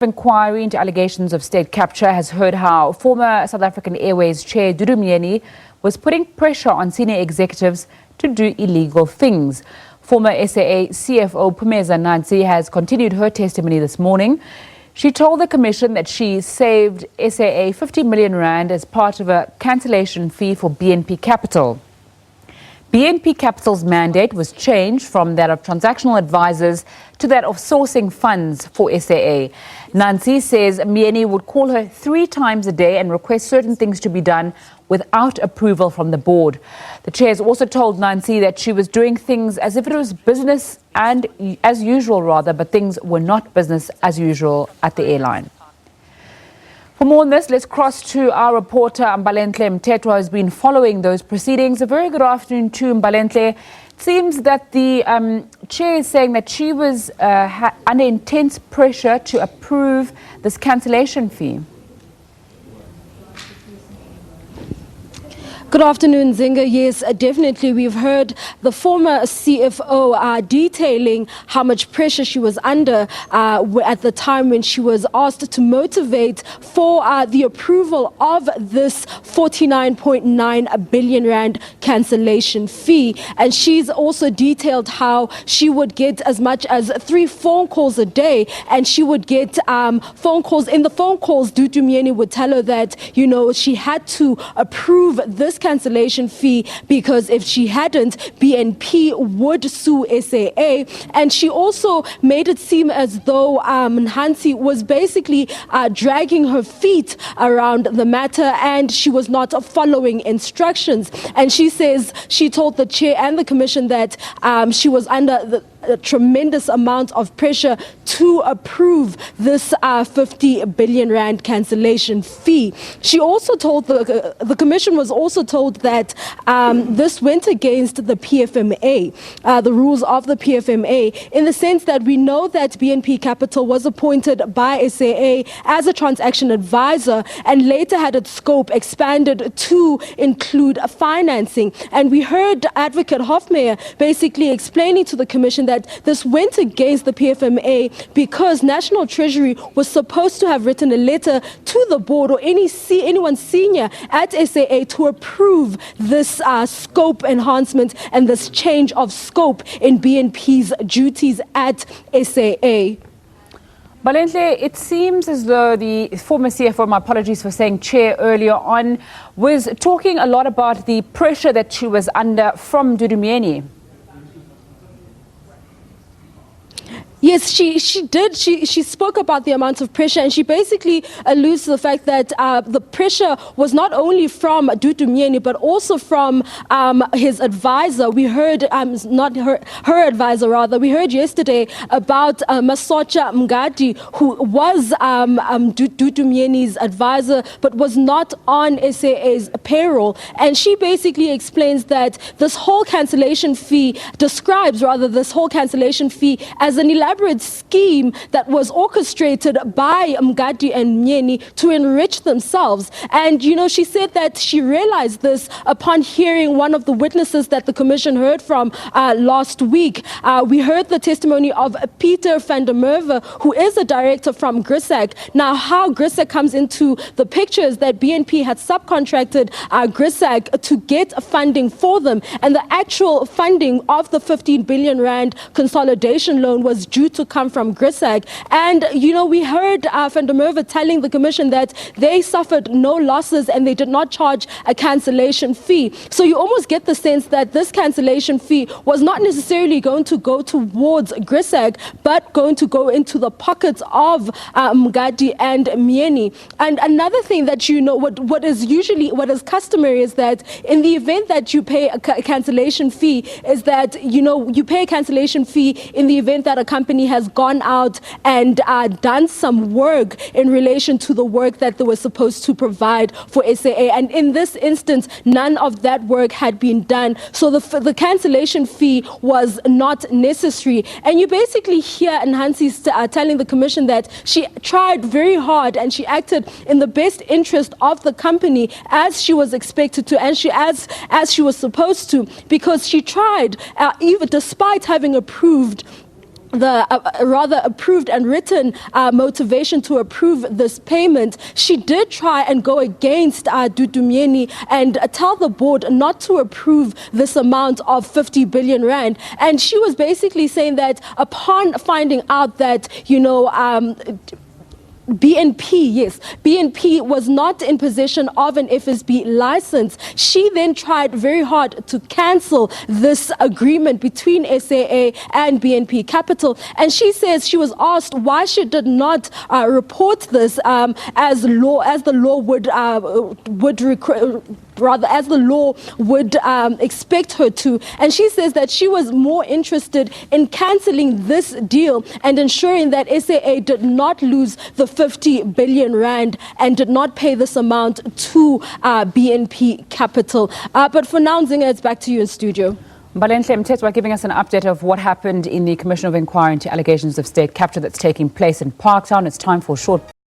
Inquiry into allegations of state capture has heard how former South African Airways chair Dudu Myeni was putting pressure on senior executives to do illegal things. Former SAA CFO Phumeza Nhantsi has continued her testimony this morning. She told the commission that she saved SAA 50 million rand as part of a cancellation fee for BNP Capital. BNP Capital's mandate was changed from that of transactional advisors to that of sourcing funds for SAA. Nhantsi says Myeni would call her 3 times a day and request certain things to be done without approval from the board. The chair has also told Nhantsi that she was doing things as if it was business and as usual but things were not business as usual at the airline. For more on this, let's cross to our reporter Mbalenhle Mthethwa, who has been following those proceedings. A very good afternoon to Mbalenhle. It seems that the chair is saying that she was under intense pressure to approve this cancellation fee. Good afternoon, Zinga. Yes, definitely. We've heard the former CFO detailing how much pressure she was under at the time when she was asked to motivate for the approval of this 49.9 billion rand cancellation fee. And she's also detailed how she would get as much as 3 phone calls a day, and she would get phone calls. In the phone calls, Dudu Myeni would tell her that, you know, she had to approve this cancellation fee because if she hadn't, BNP would sue SAA. And she also made it seem as though Nhantsi was basically dragging her feet around the matter and she was not following instructions. And she says she told the chair and the commission that she was under a tremendous amount of pressure to approve this 50 billion rand cancellation fee. She also told the commission was also told that this went against the PFMA, the rules of the PFMA, in the sense that we know that BNP Capital was appointed by SAA as a transaction advisor and later had its scope expanded to include financing. And we heard Advocate Hofmeyer basically explaining to the commission that this went against the PFMA because National Treasury was supposed to have written a letter to the board or anyone senior at SAA to approve this scope enhancement and this change of scope in BNP's duties at SAA. Mbalenhle, it seems as though the former CFO, my apologies for saying chair earlier on, was talking a lot about the pressure that she was under from Dudu Myeni. Yes, she did. She spoke about the amount of pressure, and she basically alludes to the fact that the pressure was not only from Dudu Myeni but also from his advisor. We heard, not her advisor rather, we heard yesterday about Masocha Mngadi, who was Dudu Myeni's advisor but was not on SAA's payroll. And she basically explains that this whole cancellation fee describes this whole cancellation fee as an elaborate scheme that was orchestrated by Mngadi and Myeni to enrich themselves. And, you know, she said that she realized this upon hearing one of the witnesses that the commission heard from last week. We heard the testimony of Peter van der Merwe, who is a director from Grisak. Now, how Grisak comes into the picture is that BNP had subcontracted Grisak to get funding for them, and the actual funding of the 15 billion rand consolidation loan was due to come from Grisak. And, you know, we heard van der Merwe telling the commission that they suffered no losses and they did not charge a cancellation fee. So you almost get the sense that this cancellation fee was not necessarily going to go towards Grisak, but going to go into the pockets of Mngadi and Myeni. And another thing that, you know, what is customary is that in the event that you pay a cancellation fee is that, you know, you pay a cancellation fee in the event that a company has gone out and done some work in relation to the work that they were supposed to provide for SAA. And in this instance, none of that work had been done. So the cancellation fee was not necessary. And you basically hear Nhantsi telling the commission that she tried very hard and she acted in the best interest of the company as she was expected to and as she was supposed to, because she tried, even despite having approved rather approved and written motivation to approve this payment, she did try and go against Dudu Myeni and tell the board not to approve this amount of 50 billion rand. And she was basically saying that upon finding out that, BNP was not in possession of an FSB license, she then tried very hard to cancel this agreement between SAA and BNP Capital. And she says she was asked why she did not report this as the law would expect her to. And she says that she was more interested in cancelling this deal and ensuring that SAA did not lose the 50 billion rand and did not pay this amount to BNP Capital. But for now, Nzinga, it's back to you in studio. Mbalenhle Mthethwa giving us an update of what happened in the Commission of Inquiry into allegations of state capture that's taking place in Parktown. It's time for a short break.